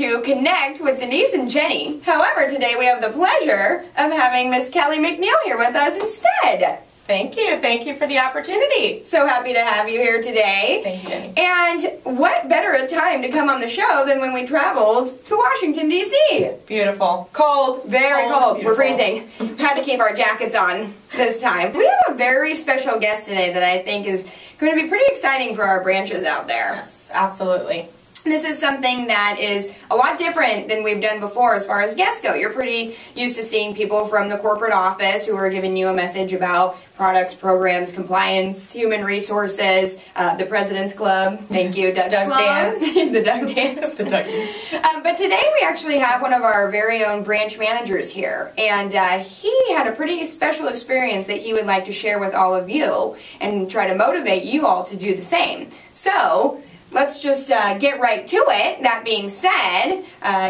to connect with Denise and Jennie. However, today we have the pleasure of having Miss Kelly McNeil here with us instead. Thank you. Thank you for the opportunity. So happy to have you here today. Thank you, Jenny. And what better a time to come on the show than when we traveled to Washington, D.C. Beautiful. Cold. Very cold. We're Beautiful. freezing. Had to keep our jackets on this time. We have a very special guest today that I think is going to be pretty exciting for our branches out there. Yes, absolutely. This is something that is a lot different than we've done before as far as guests go. You're pretty used to seeing people from the corporate office who are giving you a message about products, programs, compliance, human resources, the President's Club. Thank you, Doug's dance. the Doug dance. The Doug dance. But today we actually have one of our very own branch managers here, and he had a pretty special experience that he would like to share with all of you and try to motivate you all to do the same. So let's just get right to it. That being said,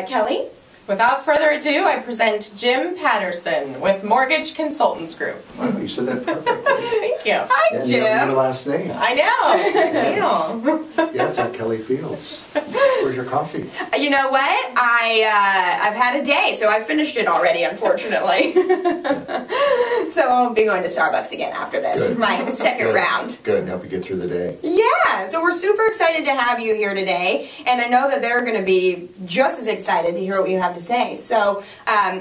Kelly? Without further ado, I present Jim Paterson with Mortgage Consultants Group. Wow, you said that perfectly. Thank you. Hi, Yeah, Jim. you don't need a last name. I know. Yeah, it's like Kelly Fields. Where's your coffee? You know what? I've had a day, so I finished it already, unfortunately. So I'll be going to Starbucks again after this, Good. my second Good. round. Good, help you get through the day. Yeah, so we're super excited to have you here today, and I know that they're going to be just as excited to hear what you have to say. So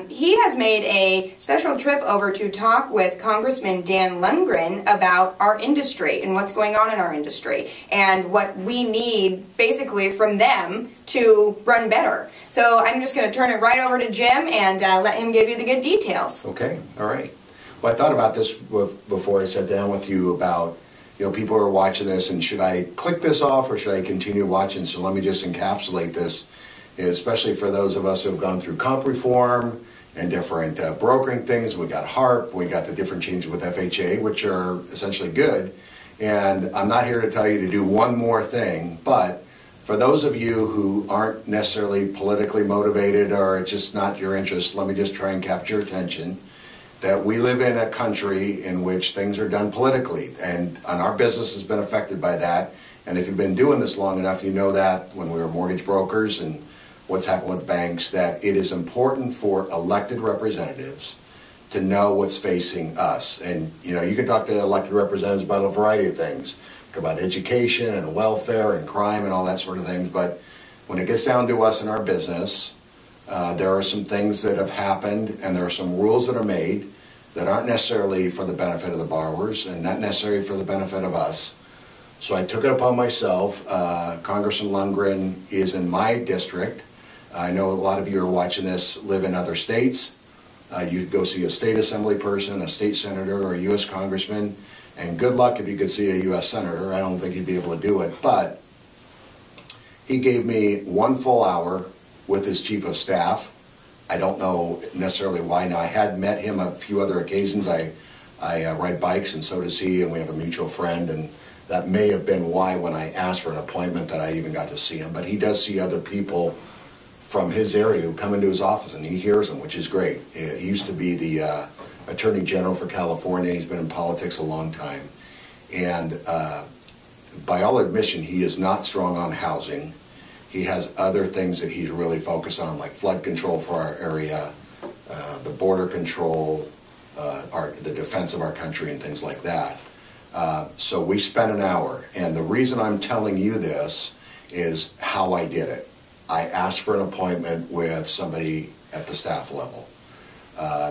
he has made a special trip over to talk with Congressman Dan Lundgren about our industry and what's going on in our industry and what we need basically from them to run better. So I'm just going to turn it right over to Jim and let him give you the good details. Okay, all right. Well, I thought about this before I sat down with you about, people are watching this and should I click this off or should I continue watching? So let me just encapsulate this, especially for those of us who have gone through comp reform and different brokering things. We got HARP, we got the different changes with FHA, which are essentially good. And I'm not here to tell you to do one more thing, but for those of you who aren't necessarily politically motivated or it's just not your interest, let me just try and capture your attention that we live in a country in which things are done politically, and our business has been affected by that. And if you've been doing this long enough, you know that when we were mortgage brokers and what's happened with banks, that it is important for elected representatives to know what's facing us. And you can talk to elected representatives about a variety of things, about education and welfare and crime and all that sort of things. But when it gets down to us in our business, there are some things that have happened and there are some rules that are made that aren't necessarily for the benefit of the borrowers and not necessarily for the benefit of us. So I took it upon myself. Congressman Lundgren is in my district. I know a lot of you are watching this live in other states. You could go see a state assembly person, a state senator, or a U.S. congressman, and good luck if you could see a U.S. senator. I don't think you'd be able to do it, but he gave me 1 full hour with his chief of staff. I don't know necessarily why. Now, I had met him a few other occasions. I ride bikes, and so does he, and we have a mutual friend, and that may have been why when I asked for an appointment that I even got to see him. But he does see other people from his area who come into his office, and he hears them, which is great. He used to be the Attorney General for California. He's been in politics a long time. And by all admission, he is not strong on housing. He has other things that he's really focused on, like flood control for our area, the border control, the defense of our country, and things like that. So we spent an hour, and the reason I'm telling you this is how I did it. I asked for an appointment with somebody at the staff level.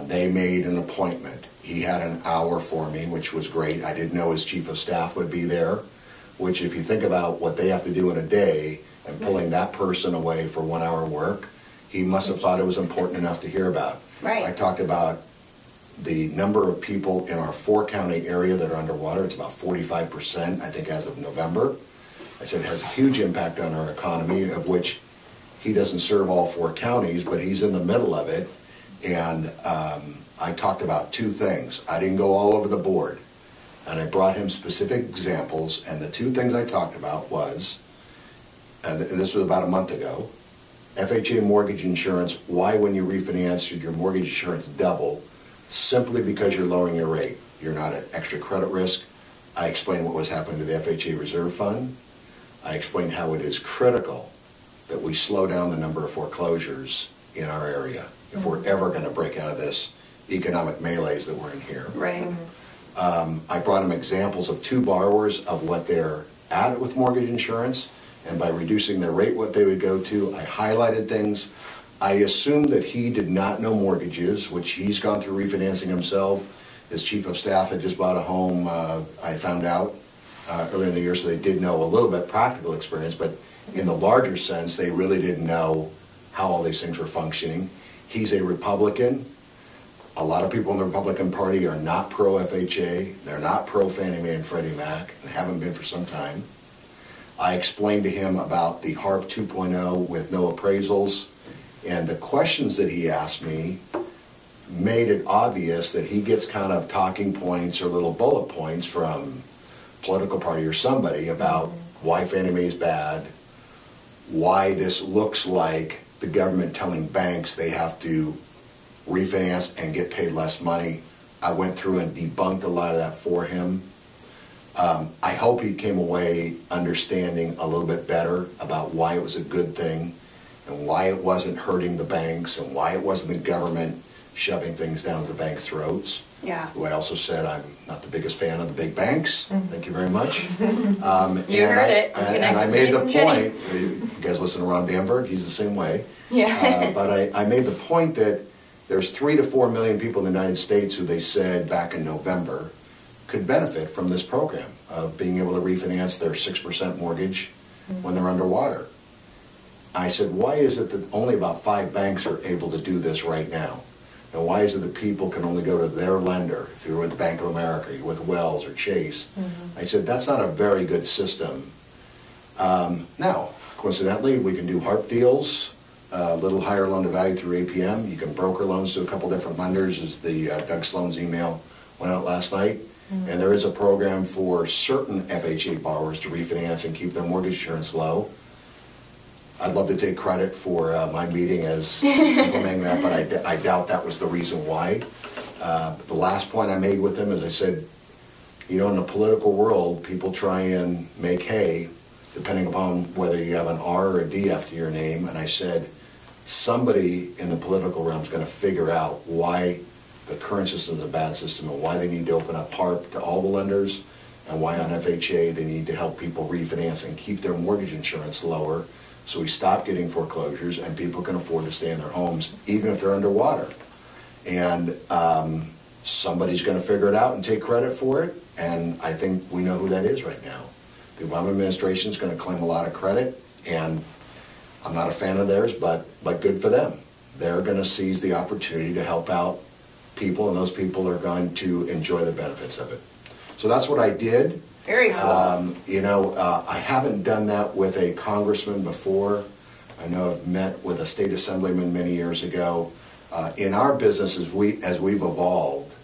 They made an appointment. He had an hour for me, which was great. I didn't know his chief of staff would be there, which if you think about what they have to do in a day and pulling that person away for 1 hour work, he must have thought it was important enough to hear about. Right. I talked about the number of people in our 4-county area that are underwater. It's about 45%, I think, as of November. I said it has a huge impact on our economy, of which he doesn't serve all 4 counties, but he's in the middle of it. And I talked about 2 things. I didn't go all over the board. And I brought him specific examples. And the 2 things I talked about was, and this was about a month ago, FHA mortgage insurance. Why, when you refinance, should your mortgage insurance double? Simply because you're lowering your rate. You're not at extra credit risk. I explained what was happening to the FHA reserve fund. I explained how it is critical that we slow down the number of foreclosures in our area if we're ever going to break out of this economic malaise that we're in here. Right. I brought him examples of 2 borrowers of what they're at with mortgage insurance, and by reducing their rate what they would go to, I highlighted things. I assumed that he did not know mortgages, which he's gone through refinancing himself. His chief of staff had just bought a home, I found out earlier in the year, so they did know a little bit practical experience, but in the larger sense, they really didn't know how all these things were functioning. He's a Republican. A lot of people in the Republican Party are not pro-FHA. They're not pro-Fannie Mae and Freddie Mac. They haven't been for some time. I explained to him about the HARP 2.0 with no appraisals, and the questions that he asked me made it obvious that he gets kind of talking points or little bullet points from political party or somebody about why Fannie Mae is bad, why this looks like the government telling banks they have to refinance and get paid less money. I went through and debunked a lot of that for him. I hope he came away understanding a little bit better about why it was a good thing and why it wasn't hurting the banks and why it wasn't the government shoving things down the bank's throats. Yeah. Who I also said I'm not the biggest fan of the big banks. Thank you very much. You heard it. And I made the point, you guys listen to Ron Bamberg, he's the same way. Yeah. But I made the point that there's 3 to 4 million people in the United States who they said back in November could benefit from this program of being able to refinance their 6% mortgage when they're underwater. I said, why is it that only about 5 banks are able to do this right now? And why is it that people can only go to their lender? If you're with Bank of America, you're with Wells or Chase. I said, that's not a very good system. Now, coincidentally, we can do HARP deals, a little higher loan to value through APM. You can broker loans to a couple different lenders, as the Doug Sloan's email went out last night. And there is a program for certain FHA borrowers to refinance and keep their mortgage insurance low. I'd love to take credit for my meeting as implementing that, but I doubt that was the reason why. The last point I made with him is I said, you know, in the political world, people try and make hay, depending upon whether you have an R or a D after your name. And I said, somebody in the political realm is going to figure out why the current system is a bad system and why they need to open up HARP to all the lenders and why on FHA they need to help people refinance and keep their mortgage insurance lower so we stop getting foreclosures and people can afford to stay in their homes even if they're underwater. And somebody's going to figure it out and take credit for it, and I think we know who that is right now. The Obama administration is going to claim a lot of credit, and I'm not a fan of theirs, but good for them. They're going to seize the opportunity to help out people, and those people are going to enjoy the benefits of it. So that's what I did. Very cool. You know, I haven't done that with a congressman before. I know I've met with a state assemblyman many years ago. In our business, as we've evolved,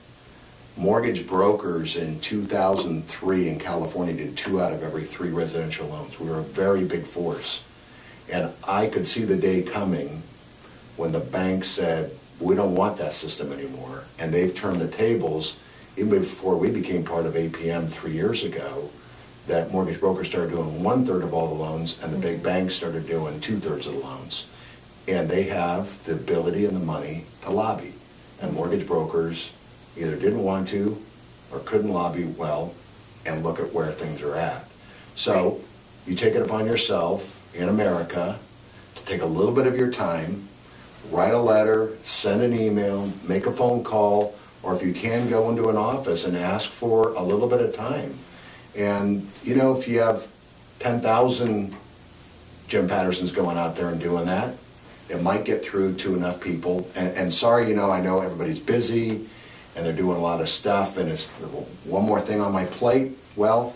mortgage brokers in 2003 in California did 2 out of every 3 residential loans. We were a very big force. And I could see the day coming when the bank said, we don't want that system anymore. And they've turned the tables, even before we became part of APM 3 years ago, that mortgage brokers started doing 1/3 of all the loans and the big banks started doing 2/3 of the loans. And they have the ability and the money to lobby. And mortgage brokers either didn't want to or couldn't lobby well and look at where things are at. So you take it upon yourself in America to take a little bit of your time, write a letter, send an email, make a phone call, or if you can, go into an office and ask for a little bit of time. And, you know, if you have 10,000 Jim Patersons going out there and doing that, it might get through to enough people. And sorry, you know, I know everybody's busy and they're doing a lot of stuff and it's one more thing on my plate. Well,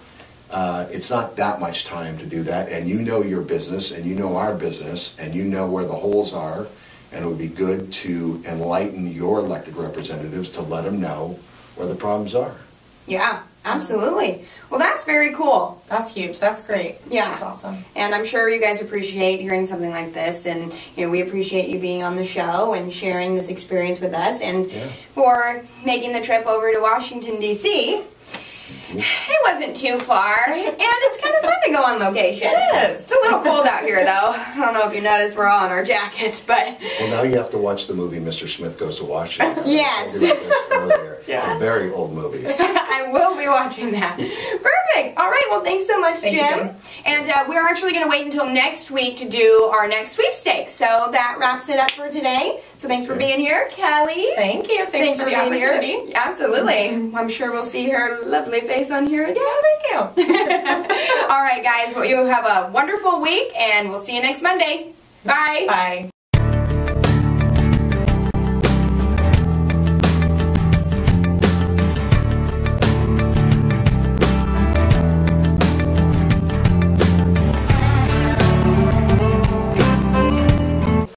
it's not that much time to do that. And you know your business and you know our business and you know where the holes are. And it would be good to enlighten your elected representatives to let them know where the problems are. Yeah, absolutely. Well, that's very cool. That's huge. That's great. Yeah. That's awesome. And I'm sure you guys appreciate hearing something like this. And, you know, we appreciate you being on the show and sharing this experience with us and for making the trip over to Washington, D.C. It wasn't too far, and it's kind of fun to go on location. It is. It's a little cold out here, though. I don't know if you noticed we're all in our jackets, but... Well, now you have to watch the movie Mr. Smith Goes to Washington. Yes. I talked about this earlier. Yeah. It's a very old movie. I will be watching that. Perfect. All right. Well, thanks so much, Thank you, Jim. And we're actually going to wait until next week to do our next sweepstakes. So that wraps it up for today. So thanks for being here, Kelly. Thank you. Thanks for the being here. opportunity. Absolutely. I'm sure we'll see her lovely face on here again. Thank you. All right, guys. Well, you have a wonderful week, and we'll see you next Monday. Bye. Bye.